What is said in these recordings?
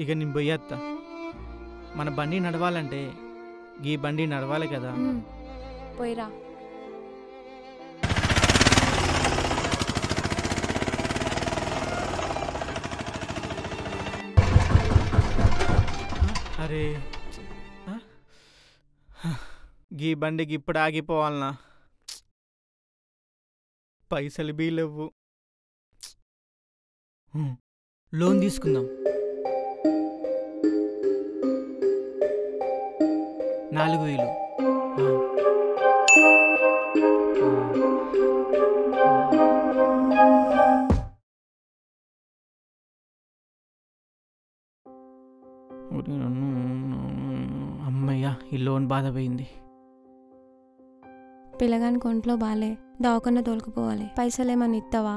ఇక నేను పోయేస్తా. మన బండి నడవాలంటే ఈ బండి నడవాలి కదా. పోయిరా. అరే గీ బండికి ఇప్పుడు ఆగిపోవాలనా? పైసలు బీలేవు. లోన్ తీసుకుందాం. 4,000. అమ్మయ్యా, ఈ లోన్ బాధ పోయింది. పిల్లగాని కొంట్లో బాలే, దావకుండా తోలుకుపోవాలి. పైసలేమన్నా ఇస్తావా?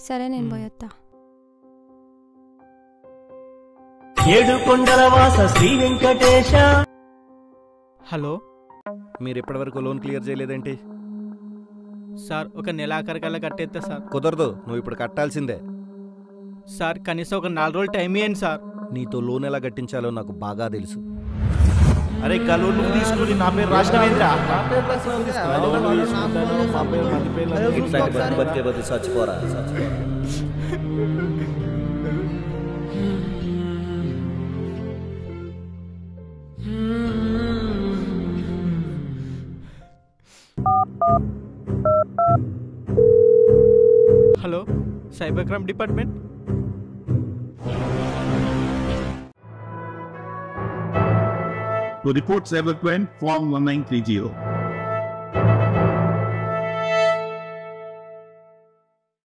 సరే, నేను పోయొత్తా. ఏడుకొండలవాస శ్రీ వెంకటేశ. హలో, మీరు ఇప్పటివరకు లోన్ క్లియర్ చేయలేదేంటి? సార్, ఒక నెలాఖరికల్లా కట్టేస్తా సార్. కుదరదు, నువ్వు ఇప్పుడు కట్టాల్సిందే. సార్, కనీసం ఒక 4 రోజులు టైం ఇవ్వండి సార్. నీతో లోన్ ఎలా కట్టించాలో నాకు బాగా తెలుసు. అరే లోన్ నువ్వు తీసుకుని నా పేరు రాష్ట్రమేంద్ర. బతికే బతి చచ్చిపోరా. Hello, cyber crime department. To report cybercrime, form 1930.